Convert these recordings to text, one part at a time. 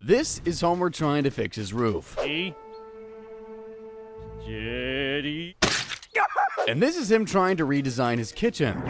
This is Homer trying to fix his roof. Jetty. And this is him trying to redesign his kitchen.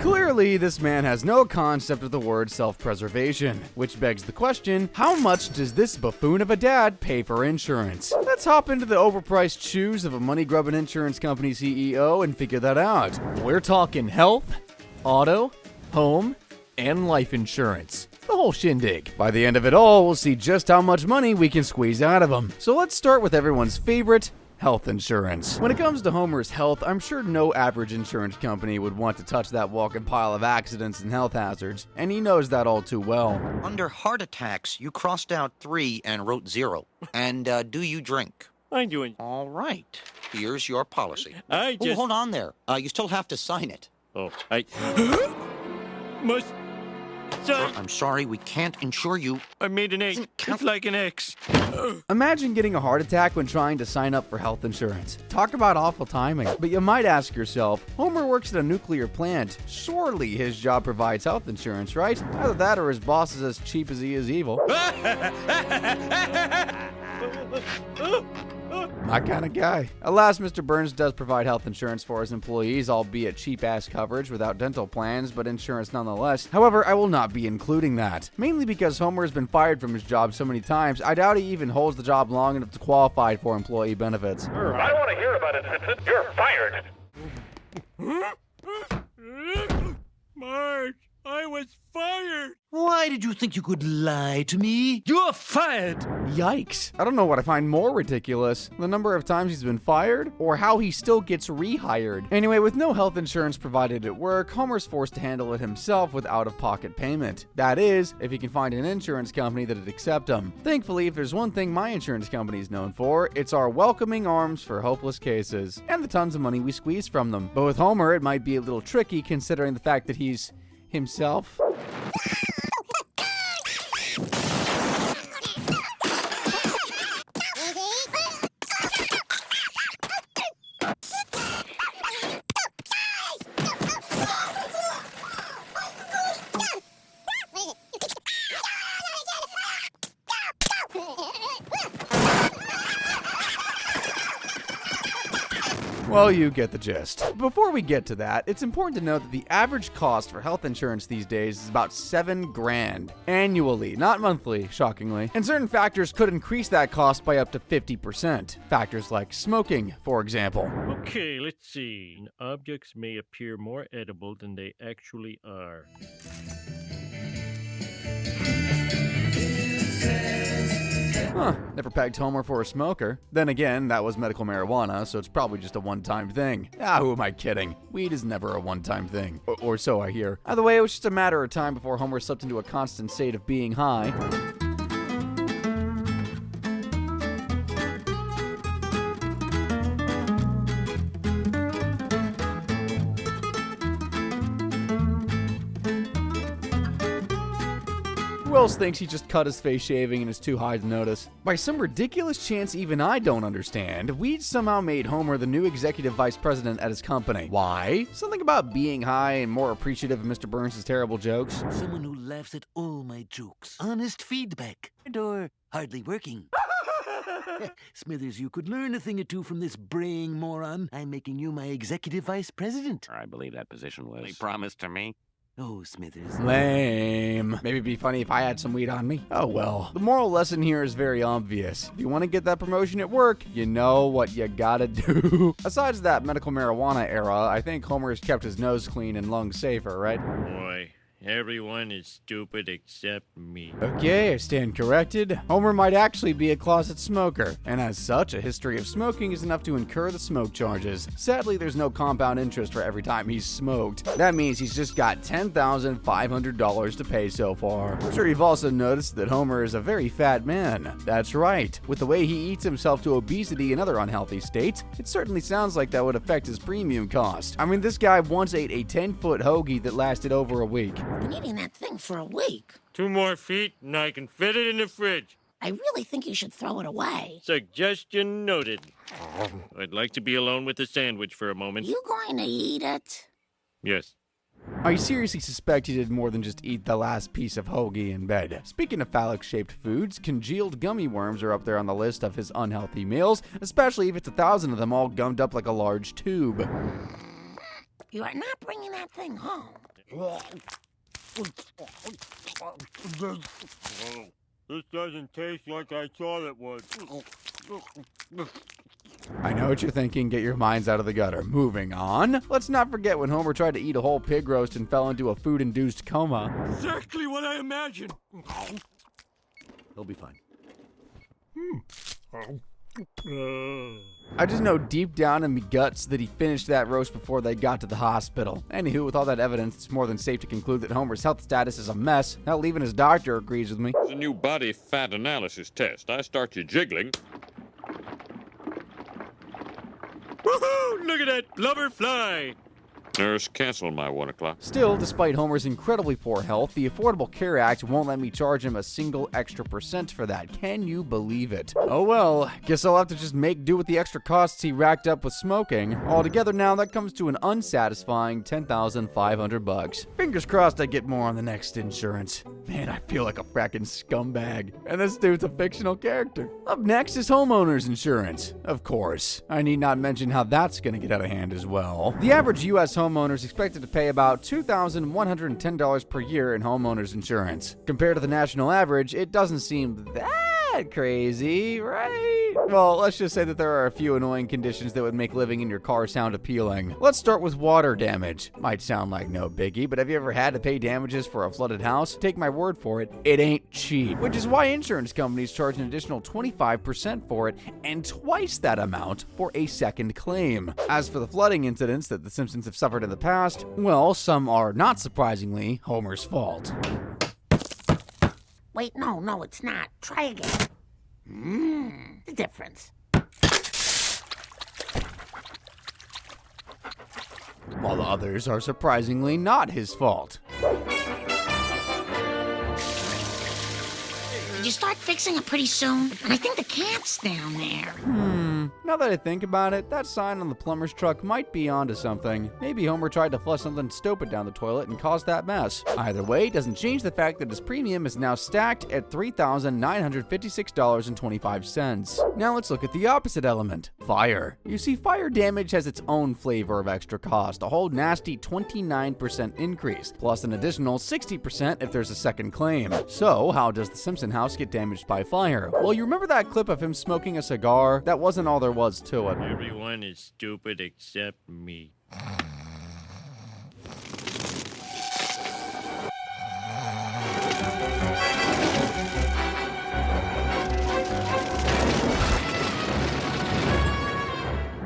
Clearly, this man has no concept of the word self-preservation, which begs the question, how much does this buffoon of a dad pay for insurance? Let's hop into the overpriced shoes of a money-grubbing insurance company CEO and figure that out. We're talking health, auto, home, and life insurance. The whole shindig. By the end of it all, we'll see just how much money we can squeeze out of him. So let's start with everyone's favorite, health insurance. When it comes to Homer's health, I'm sure no average insurance company would want to touch that walking pile of accidents and health hazards, and he knows that all too well. Under heart attacks, you crossed out 3 and wrote 0. And do you drink? I'm doing. All right. Here's your policy. I just. Oh, hold on there. You still have to sign it. Oh, I must. Sign. I'm sorry, we can't insure you. I made an 8. It's like an X. Imagine getting a heart attack when trying to sign up for health insurance. Talk about awful timing. But you might ask yourself, Homer works at a nuclear plant. Surely his job provides health insurance, right? Either that or his boss is as cheap as he is evil. My kind of guy. Alas, Mr. Burns does provide health insurance for his employees, albeit cheap-ass coverage without dental plans, but insurance nonetheless. However, I will not be including that. Mainly because Homer has been fired from his job so many times, I doubt he even holds the job long enough to qualify for employee benefits. I don't want to hear about it, Simpson. You're fired. Marge, I was fired. Why did you think you could lie to me? You're fired! Yikes. I don't know what I find more ridiculous, the number of times he's been fired, or how he still gets rehired. Anyway, with no health insurance provided at work, Homer's forced to handle it himself with out-of-pocket payment. That is, if he can find an insurance company that'd accept him. Thankfully, if there's one thing my insurance company is known for, it's our welcoming arms for hopeless cases, and the tons of money we squeeze from them. But with Homer, it might be a little tricky considering the fact that he's himself. Well, you get the gist. Before we get to that, it's important to note that the average cost for health insurance these days is about $7 grand annually, not monthly, shockingly. And certain factors could increase that cost by up to 50%. Factors like smoking, for example. Okay, let's see. Objects may appear more edible than they actually are. Huh, never pegged Homer for a smoker. Then again, that was medical marijuana, so it's probably just a one-time thing. Who am I kidding? Weed is never a one-time thing. Or so I hear. Either way, it was just a matter of time before Homer slipped into a constant state of being high. Who else thinks he just cut his face shaving and is too high to notice? By some ridiculous chance even I don't understand, weed somehow made Homer the new executive vice president at his company. Why? Something about being high and more appreciative of Mr. Burns' terrible jokes? Someone who laughs at all my jokes. Honest feedback. And/or hardly working. Smithers, you could learn a thing or two from this braying moron. I'm making you my executive vice president. I believe that position was promised to me. Oh, Smithers. Lame. Maybe it'd be funny if I had some weed on me. Oh well. The moral lesson here is very obvious. If you want to get that promotion at work, you know what you gotta do. Aside from that medical marijuana era, I think Homer's kept his nose clean and lungs safer, right? Boy, everyone is stupid except me. Okay, I stand corrected. Homer might actually be a closet smoker, and as such, a history of smoking is enough to incur the smoke charges. Sadly, there's no compound interest for every time he's smoked. That means he's just got $10,500 to pay so far. I'm sure you've also noticed that Homer is a very fat man. That's right. With the way he eats himself to obesity and other unhealthy states, it certainly sounds like that would affect his premium cost. I mean, this guy once ate a 10-foot hoagie that lasted over a week. Been eating that thing for a week. 2 more feet and I can fit it in the fridge. I really think you should throw it away. Suggestion noted. I'd like to be alone with the sandwich for a moment. You going to eat it? Yes. I seriously suspect he did more than just eat the last piece of hoagie in bed. Speaking of phallic-shaped foods, congealed gummy worms are up there on the list of his unhealthy meals, especially if it's 1,000 of them all gummed up like a large tube. You are not bringing that thing home. This doesn't taste like I thought it would. I know what you're thinking, get your minds out of the gutter. Moving on. Let's not forget when Homer tried to eat a whole pig roast and fell into a food-induced coma. Exactly what I imagined. He'll be fine. I just know deep down in me guts that he finished that roast before they got to the hospital. Anywho, with all that evidence, it's more than safe to conclude that Homer's health status is a mess. Hell, even his doctor agrees with me. It's a new body fat analysis test. I start you jiggling. Woohoo! Look at that blubber fly. Nurse, cancel my 1 o'clock. Still, despite Homer's incredibly poor health, the Affordable Care Act won't let me charge him a single extra percent for that. Can you believe it? Oh well, guess I'll have to just make do with the extra costs he racked up with smoking. Altogether now, that comes to an unsatisfying $10,500. Fingers crossed I get more on the next insurance. Man, I feel like a frackin' scumbag. And this dude's a fictional character. Up next is homeowners insurance. Of course. I need not mention how that's gonna get out of hand as well. The average U.S. homeowner is expected to pay about $2,110 per year in homeowners insurance. Compared to the national average, it doesn't seem that crazy, right? Well, let's just say that there are a few annoying conditions that would make living in your car sound appealing. Let's start with water damage. Might sound like no biggie, but have you ever had to pay damages for a flooded house? Take my word for it, it ain't cheap. Which is why insurance companies charge an additional 25% for it and twice that amount for a second claim. As for the flooding incidents that the Simpsons have suffered in the past, well, some are, not surprisingly, Homer's fault. Wait, no, it's not. Try again. The difference. While the others are surprisingly not his fault. You start fixing it pretty soon, and I think the cat's down there. Now that I think about it, that sign on the plumber's truck might be onto something. Maybe Homer tried to flush something stupid down the toilet and caused that mess. Either way, it doesn't change the fact that his premium is now stacked at $3,956.25. Now let's look at the opposite element, fire. You see, fire damage has its own flavor of extra cost, a whole nasty 29% increase, plus an additional 60% if there's a second claim. So, how does the Simpson house get damaged by fire? Well, you remember that clip of him smoking a cigar? That wasn't all there was to it. Everyone is stupid except me.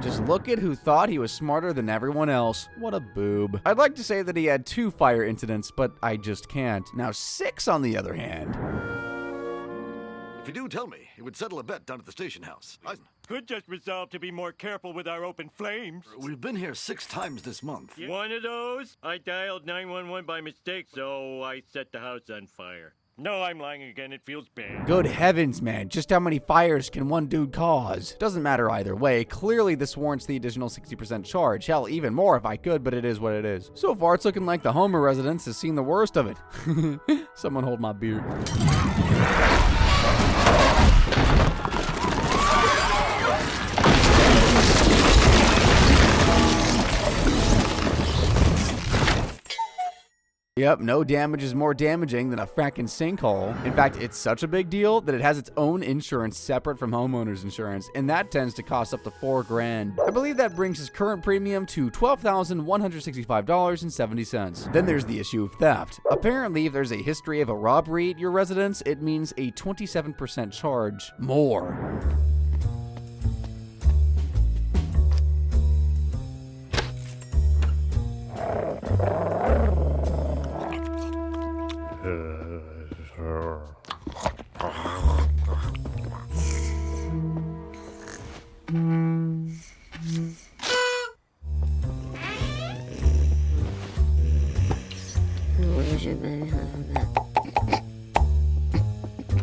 Just look at who thought he was smarter than everyone else. What a boob. I'd like to say that he had 2 fire incidents, but I just can't. Now 6 on the other hand. If you do, tell me. It would settle a bet down at the station house. Could just resolve to be more careful with our open flames. We've been here 6 times this month. One of those? I dialed 911 by mistake, so I set the house on fire. No, I'm lying again. It feels bad. Good heavens, man. Just how many fires can one dude cause? Doesn't matter either way. Clearly, this warrants the additional 60% charge. Hell, even more if I could, but it is what it is. So far, it's looking like the Homer residence has seen the worst of it. Someone hold my beer. Yep, no damage is more damaging than a frackin' sinkhole. In fact, it's such a big deal that it has its own insurance separate from homeowners insurance, and that tends to cost up to $4 grand. I believe that brings his current premium to $12,165.70. Then there's the issue of theft. Apparently, if there's a history of a robbery at your residence, it means a 27% charge more.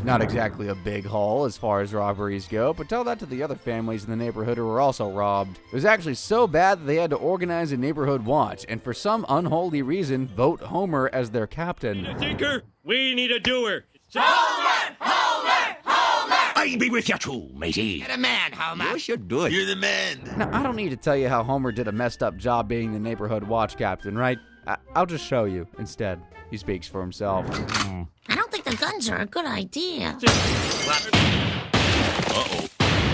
Not exactly a big haul as far as robberies go, but tell that to the other families in the neighborhood who were also robbed. It was actually so bad that they had to organize a neighborhood watch, and for some unholy reason, vote Homer as their captain. A thinker, we need a doer. I'll be with you too, matey. You're the man, Homer. You should do it. You're the man. Now, I don't need to tell you how Homer did a messed up job being the neighborhood watch captain, right? I'll just show you instead. He speaks for himself. I don't think the guns are a good idea. Uh-oh.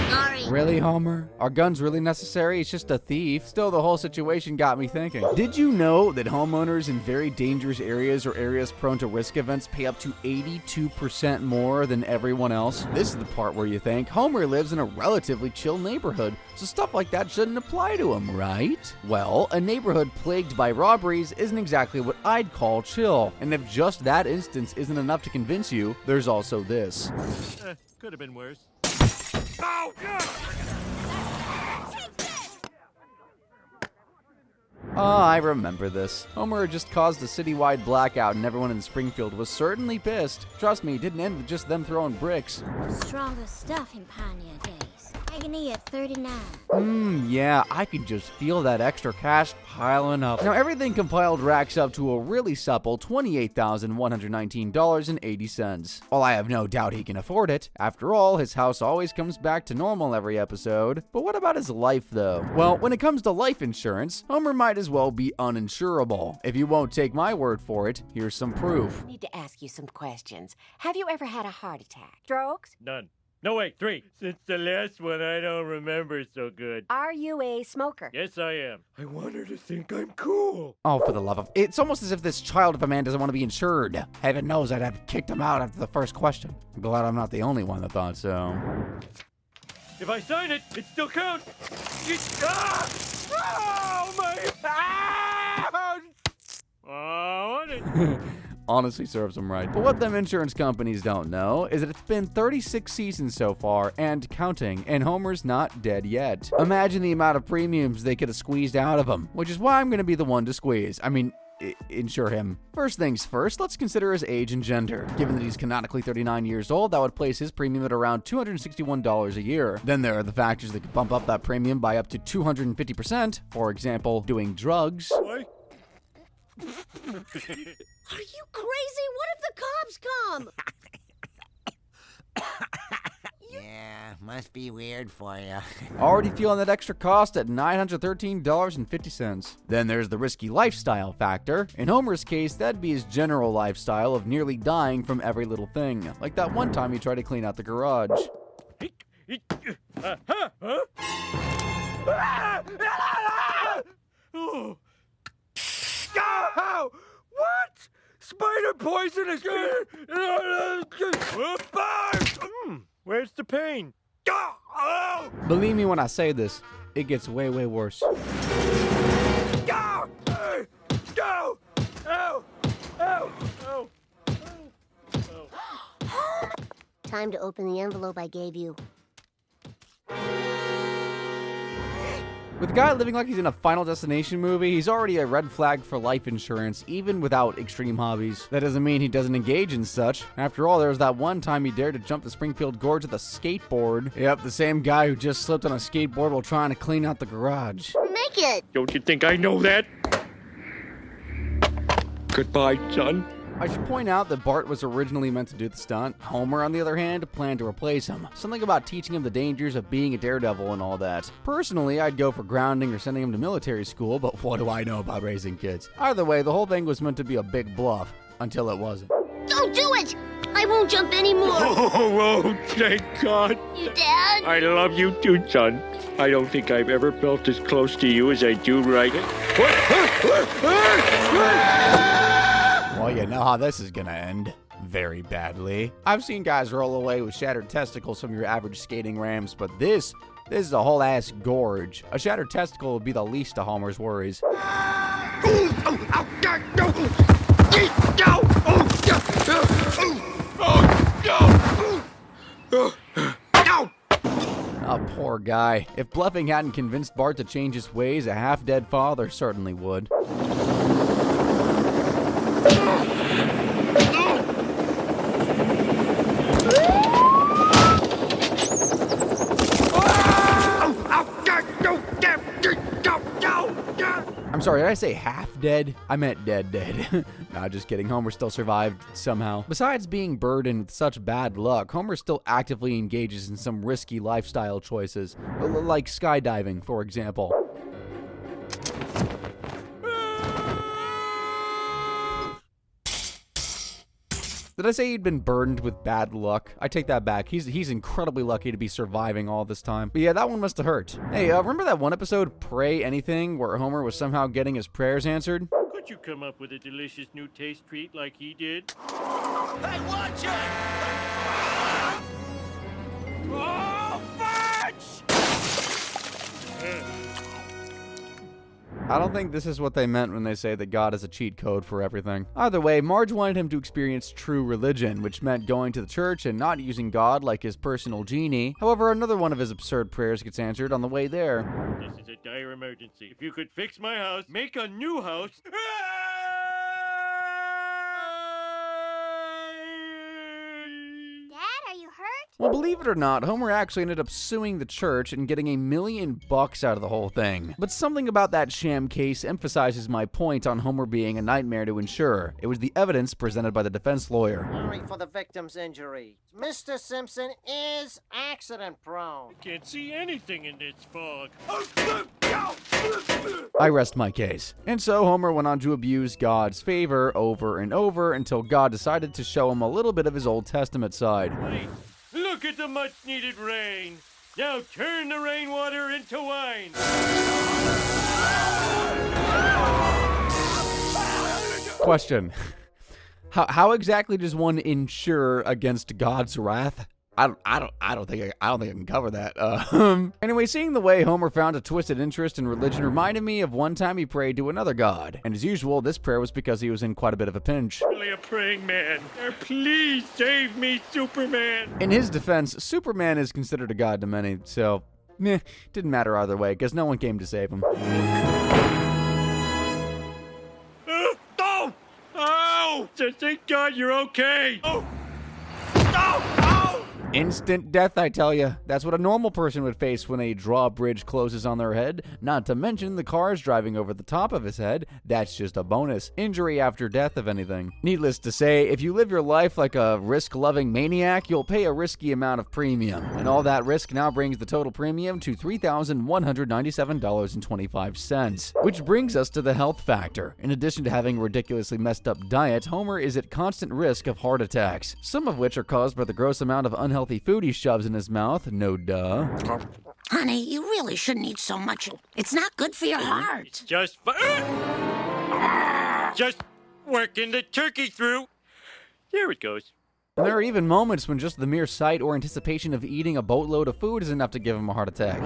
Sorry. Really, Homer? Are guns really necessary? It's just a thief. Still, the whole situation got me thinking. Did you know that homeowners in very dangerous areas or areas prone to risk events pay up to 82% more than everyone else? This is the part where you think Homer lives in a relatively chill neighborhood, so stuff like that shouldn't apply to him, right? Well, a neighborhood plagued by robberies isn't exactly what I'd call chill. And if just that instance isn't enough to convince you, there's also this. Could have been worse. Oh, I remember this. Homer had just caused a citywide blackout and everyone in Springfield was certainly pissed. Trust me, it didn't end with just them throwing bricks. Stronger stuff in Pioneer days. Agony at 39. Yeah, I could just feel that extra cash piling up. Now, everything compiled racks up to a really supple $28,119.80. While I have no doubt he can afford it. After all, his house always comes back to normal every episode. But what about his life, though? Well, when it comes to life insurance, Homer might as well be uninsurable. If you won't take my word for it, here's some proof. I need to ask you some questions. Have you ever had a heart attack? Strokes? None. No, wait, 3. Since the last one, I don't remember so good. Are you a smoker? Yes, I am. I want her to think I'm cool. Oh, for the love of... It's almost as if this child of a man doesn't want to be insured. Heaven knows I'd have kicked him out after the first question. I'm glad I'm not the only one that thought so. If I sign it, it still counts. Oh, my... Oh, what it... Honestly serves him right. But what them insurance companies don't know is that it's been 36 seasons so far and counting, and Homer's not dead yet. Imagine the amount of premiums they could have squeezed out of him, which is why I'm going to be the one to squeeze. I mean, insure him. First things first, let's consider his age and gender. Given that he's canonically 39 years old, that would place his premium at around $261 a year. Then there are the factors that could bump up that premium by up to 250%. For example, doing drugs. What? Are you crazy? What if the cops come? Yeah, must be weird for you. Already feeling that extra cost at $913.50. Then there's the risky lifestyle factor. In Homer's case, that'd be his general lifestyle of nearly dying from every little thing. Like that one time he tried to clean out the garage. What? Spider poison is good. Where's the pain? Believe me when I say this, it gets way, way worse. Time to open the envelope I gave you. With a guy living like he's in a Final Destination movie, he's already a red flag for life insurance, even without extreme hobbies. That doesn't mean he doesn't engage in such. After all, there was that one time he dared to jump the Springfield Gorge with a skateboard. Yep, the same guy who just slipped on a skateboard while trying to clean out the garage. Make it! Don't you think I know that? Goodbye, son. I should point out that Bart was originally meant to do the stunt. Homer, on the other hand, planned to replace him. Something about teaching him the dangers of being a daredevil and all that. Personally, I'd go for grounding or sending him to military school, but what do I know about raising kids? Either way, the whole thing was meant to be a big bluff, until it wasn't. Don't do it! I won't jump anymore! Oh, thank God. You Dad? I love you too, son. I don't think I've ever felt as close to you as I do right now. Well, you know how this is gonna end. Very badly. I've seen guys roll away with shattered testicles from your average skating ramps, but this is a whole ass gorge. A shattered testicle would be the least of Homer's worries. Oh, poor guy. If bluffing hadn't convinced Bart to change his ways, a half-dead father certainly would. sorry, did I say half dead? I meant dead. Nah, just kidding. Homer still survived somehow. Besides being burdened with such bad luck, Homer still actively engages in some risky lifestyle choices, like skydiving, for example. Did I say he'd been burdened with bad luck? I take that back. He's incredibly lucky to be surviving all this time. But yeah, that one must have hurt. Hey, remember that one episode, Pray Anything, where Homer was somehow getting his prayers answered? Could you come up with a delicious new taste treat like he did? Hey, watch it! Oh, fudge! I don't think this is what they meant when they say that God is a cheat code for everything. Either way, Marge wanted him to experience true religion, which meant going to the church and not using God like his personal genie. However, another one of his absurd prayers gets answered on the way there. This is a dire emergency. If you could fix my house, make a new house. Dad, are you hurt? Well, believe it or not, Homer actually ended up suing the church and getting $1 million out of the whole thing. But something about that sham case emphasizes my point on Homer being a nightmare to insure. It was the evidence presented by the defense lawyer. Sorry for the victim's injury. Mr. Simpson is accident prone. Can't see anything in this fog. I rest my case. And so Homer went on to abuse God's favor over and over until God decided to show him a little bit of his Old Testament side. Hey, look at the much-needed rain. Now turn the rainwater into wine. Question. How exactly does one insure against God's wrath? I don't think I can cover that. Anyway, seeing the way Homer found a twisted interest in religion reminded me of one time he prayed to another god. And as usual, this prayer was because he was in quite a bit of a pinch. Really a praying man. Please save me, Superman. In his defense, Superman is considered a god to many, so didn't matter either way, because no one came to save him. Oh! Oh! Thank God you're okay. Oh! Instant death, I tell you. That's what a normal person would face when a drawbridge closes on their head. Not to mention the cars driving over the top of his head. That's just a bonus. Injury after death, if anything. Needless to say, if you live your life like a risk-loving maniac, you'll pay a risky amount of premium. And all that risk now brings the total premium to $3,197.25. Which brings us to the health factor. In addition to having a ridiculously messed up diet, Homer is at constant risk of heart attacks. Some of which are caused by the gross amount of unhealthy food he shoves in his mouth. No duh. Honey, you really shouldn't eat so much. It's not good for your heart. Just working the turkey through. There it goes. And there are even moments when just the mere sight or anticipation of eating a boatload of food is enough to give him a heart attack.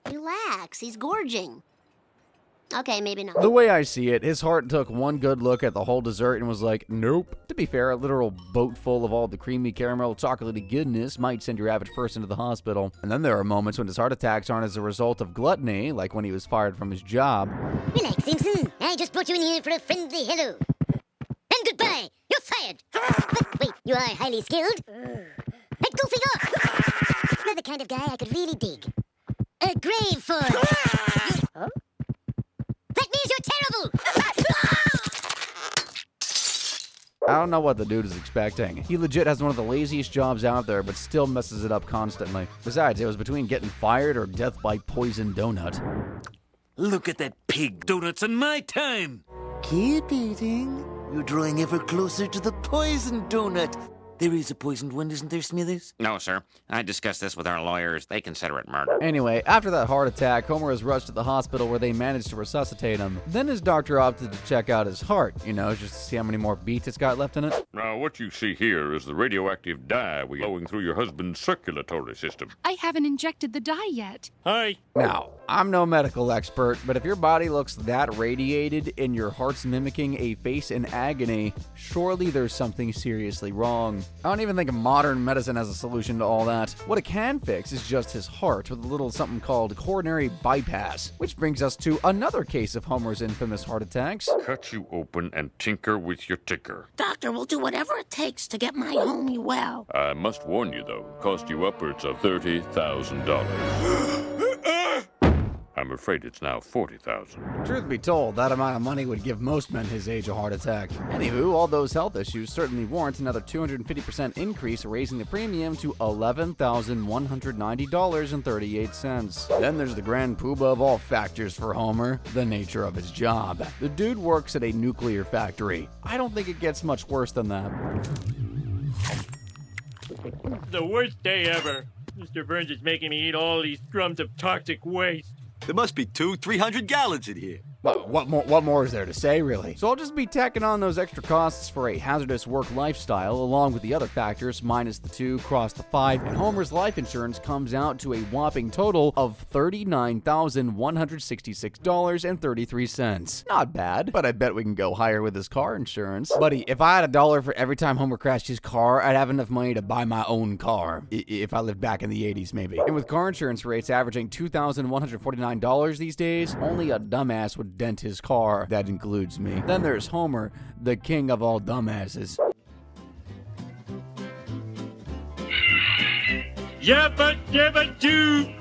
Relax, he's gorging. Okay, maybe not. The way I see it, his heart took one good look at the whole dessert and was like, nope. To be fair, a literal boat full of all the creamy caramel chocolatey goodness might send your average person to the hospital. And then there are moments when his heart attacks aren't as a result of gluttony, like when he was fired from his job. Relax, Simpson. I just brought you in here for a friendly hello. And goodbye. You're fired. But wait, you are highly skilled? Let goofing off. You're the kind of guy I could really dig. A grave for. Huh? That means you're terrible! I don't know what the dude is expecting. He legit has one of the laziest jobs out there, but still messes it up constantly. Besides, it was between getting fired or death by poison donut. Look at that pig. Donuts on my time. Keep eating. You're drawing ever closer to the poison donut. There is a poisoned one, isn't there, Smithers? No, sir. I discussed this with our lawyers. They consider it murder. Anyway, after that heart attack, Homer is rushed to the hospital where they managed to resuscitate him. Then his doctor opted to check out his heart, just to see how many more beats it's got left in it. Now, what you see here is the radioactive dye flowing through your husband's circulatory system. I haven't injected the dye yet. Hi. Now, I'm no medical expert, but if your body looks that radiated and your heart's mimicking a face in agony, surely there's something seriously wrong. I don't even think modern medicine has a solution to all that. What it can fix is just his heart with a little something called coronary bypass, which brings us to another case of Homer's infamous heart attacks. Cut you open and tinker with your ticker. Doctor will do whatever it takes to get my homie well. I must warn you, though, cost you upwards of $30,000. I'm afraid it's now $40,000. Truth be told, that amount of money would give most men his age a heart attack. Anywho, all those health issues certainly warrant another 250% increase, raising the premium to $11,190.38. Then there's the grand poobah of all factors for Homer, the nature of his job. The dude works at a nuclear factory. I don't think it gets much worse than that. The worst day ever. Mr. Burns is making me eat all these drums of toxic waste. There must be 200-300 gallons in here. What more is there to say, really? So I'll just be tacking on those extra costs for a hazardous work lifestyle, along with the other factors, minus the 2, cross the 5, and Homer's life insurance comes out to a whopping total of $39,166.33. Not bad, but I bet we can go higher with his car insurance. Buddy, if I had $1 for every time Homer crashed his car, I'd have enough money to buy my own car. If I lived back in the 80s, maybe. And with car insurance rates averaging $2,149 these days, only a dumbass would dent his car. That includes me. Then there's Homer, the king of all dumbasses. Yabba do.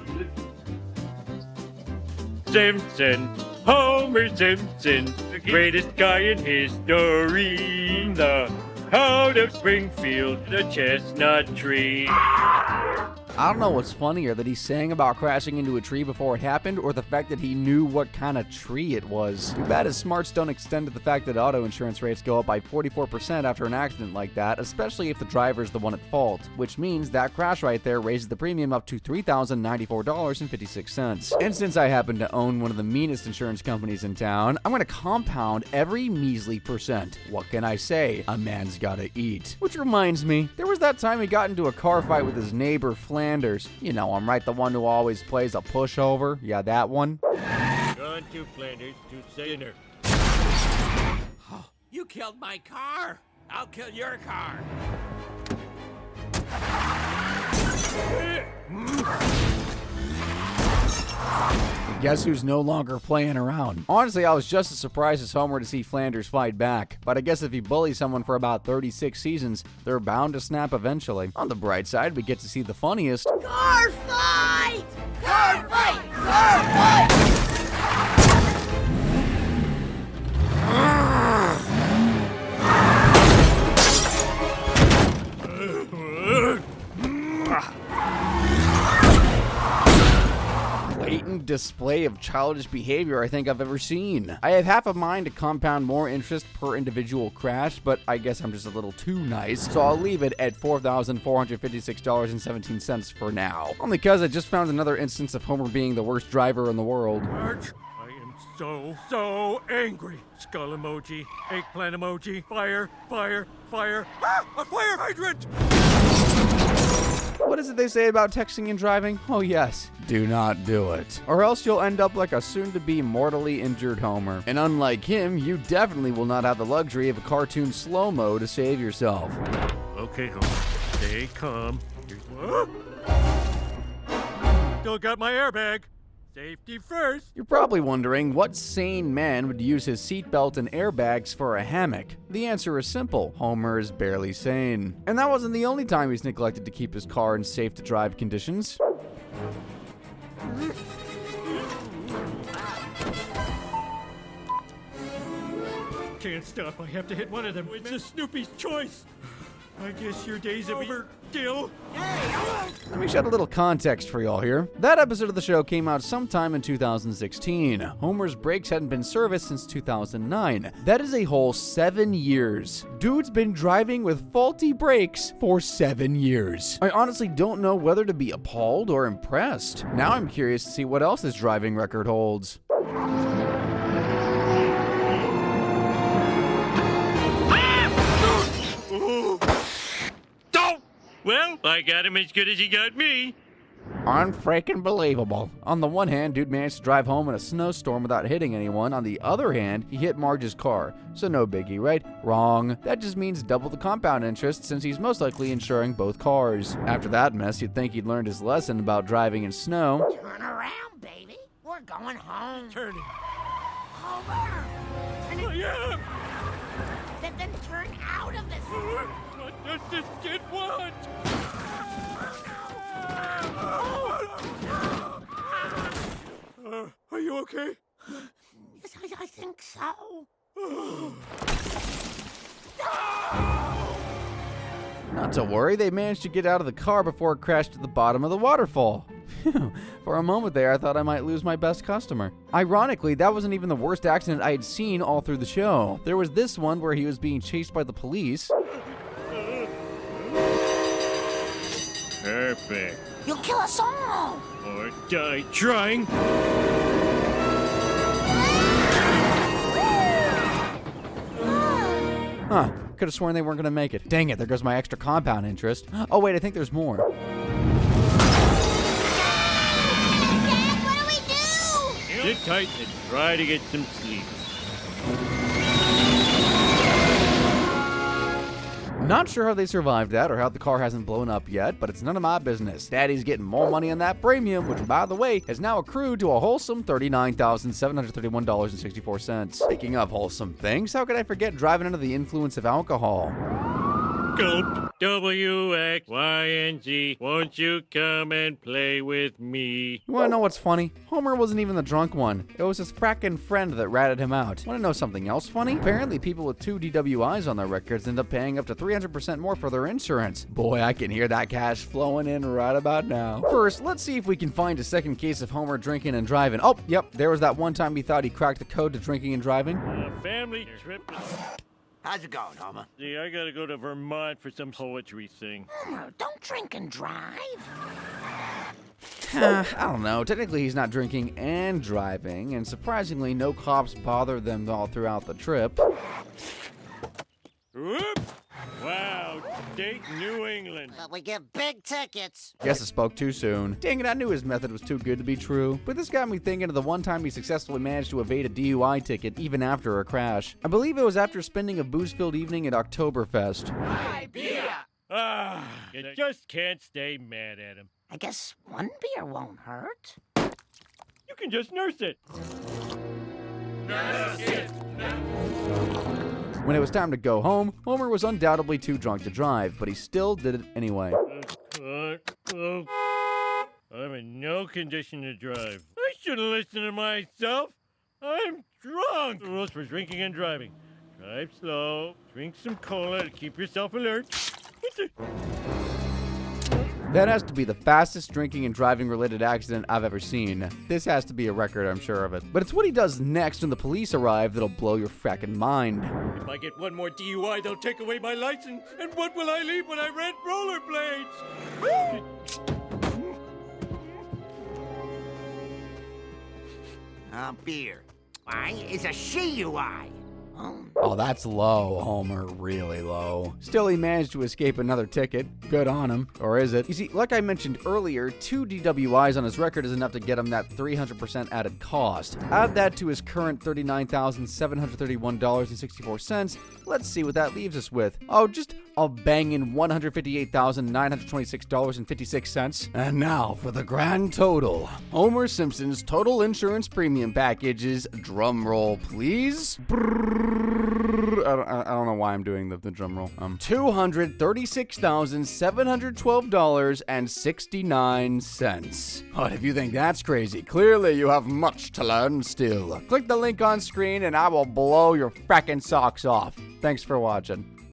Simpson, Homer Simpson, the greatest guy in history. The out of Springfield, the chestnut tree. I don't know what's funnier, that he sang about crashing into a tree before it happened, or the fact that he knew what kind of tree it was. Too bad his smarts don't extend to the fact that auto insurance rates go up by 44% after an accident like that, especially if the driver's the one at fault, which means that crash right there raises the premium up to $3,094.56. And since I happen to own one of the meanest insurance companies in town, I'm going to compound every measly percent. What can I say? A man's gotta eat. Which reminds me, there was that time he got into a car fight with his neighbor Flanders. You know him, right? The one who always plays a pushover. Yeah, that one. Gone to Flanders to sinner. You killed my car. I'll kill your car. Guess who's no longer playing around? Honestly, I was just as surprised as Homer to see Flanders fight back. But I guess if you bully someone for about 36 seasons, they're bound to snap eventually. On the bright side, we get to see the funniest Car fight! Car fight! Car fight! blatant display of childish behavior I think I've ever seen. I have half a mind to compound more interest per individual crash, but I guess I'm just a little too nice, so I'll leave it at $4,456.17 for now. Only because I just found another instance of Homer being the worst driver in the world. Marge, I am so angry. Skull emoji, eggplant emoji, fire, fire, fire. Ah, a fire hydrant! What is it they say about texting and driving? Oh yes, do not do it. Or else you'll end up like a soon-to-be mortally injured Homer. And unlike him, you definitely will not have the luxury of a cartoon slow-mo to save yourself. Okay, Homer, stay calm. Still got my airbag. Safety first. You're probably wondering what sane man would use his seatbelt and airbags for a hammock. The answer is simple. Homer is barely sane. And that wasn't the only time he's neglected to keep his car in safe-to-drive conditions. Can't stop. I have to hit one of them. It's a Snoopy's choice. I guess your day's over, Dill. Let me shed a little context for y'all here. That episode of the show came out sometime in 2016. Homer's brakes hadn't been serviced since 2009. That is a whole 7 years. Dude's been driving with faulty brakes for 7 years. I honestly don't know whether to be appalled or impressed. Now I'm curious to see what else his driving record holds. Well, I got him as good as he got me. Unfreaking believable. On the one hand, dude managed to drive home in a snowstorm without hitting anyone. On the other hand, he hit Marge's car. So no biggie, right? Wrong. That just means double the compound interest since he's most likely insuring both cars. After that mess, you'd think he'd learned his lesson about driving in snow. Turn around, baby. We're going home. Turning. Homer! Turn it. Yeah. Then turn out of this. What does this kid want? Are Not to worry, they managed to get out of the car before it crashed to the bottom of the waterfall. For a moment there, I thought I might lose my best customer. Ironically, that wasn't even the worst accident I had seen all through the show. There was this one where he was being chased by the police. Perfect. You'll kill us all. Or die trying. Huh. Could have sworn they weren't going to make it. Dang it, there goes my extra compound interest. Oh wait, I think there's more. Dad, what do we do? Sit tight and try to get some sleep. Not sure how they survived that or how the car hasn't blown up yet, but it's none of my business. Daddy's getting more money on that premium, which, by the way, has now accrued to a wholesome $39,731.64. Speaking of wholesome things, how could I forget driving under the influence of alcohol? Gulp. W-X-Y-N-G. Won't you come and play with me? You wanna know what's funny? Homer wasn't even the drunk one. It was his frackin' friend that ratted him out. Wanna know something else funny? Apparently people with 2 DWIs on their records end up paying up to 300% more for their insurance. Boy, I can hear that cash flowing in right about now. First, let's see if we can find a second case of Homer drinking and driving. Oh, yep, there was that one time he thought he cracked the code to drinking and driving. Family trip. How's it going, Homer? See, I gotta go to Vermont for some poetry thing. Homer, don't drink and drive. I don't know. Technically, he's not drinking and driving, and surprisingly, no cops bother them all throughout the trip. Whoop! Wow, state New England. But we give big tickets. Guess I spoke too soon. Dang it, I knew his method was too good to be true. But this got me thinking of the one time he successfully managed to evade a DUI ticket even after a crash. I believe it was after spending a booze-filled evening at Oktoberfest. Ah, you just can't stay mad at him. I guess one beer won't hurt. You can just nurse it. Nurse it. When it was time to go home, Homer was undoubtedly too drunk to drive, but he still did it anyway. I'm in no condition to drive. I shouldn't listen to myself. I'm drunk. The rules for drinking and driving. Drive slow. Drink some cola to keep yourself alert. That has to be the fastest drinking and driving related accident I've ever seen. This has to be a record, I'm sure of it. But it's what he does next when the police arrive that'll blow your frackin' mind. If I get one more DUI, they'll take away my license. And what will I leave when I rent rollerblades? Beer. Why, it's a SHUI. Oh, that's low, Homer, really low. Still, he managed to escape another ticket. Good on him. Or is it? You see, like I mentioned earlier, 2 DWIs on his record is enough to get him that 300% added cost. Add that to his current $39,731.64. Let's see what that leaves us with. Oh, just a banging $158,926.56. And now for the grand total. Homer Simpson's total insurance premium packages. Drum roll, please. I don't know why I'm doing the drum roll. $236,712.69. But if you think that's crazy, clearly you have much to learn still. Click the link on screen and I will blow your frackin' socks off. Thanks for watching.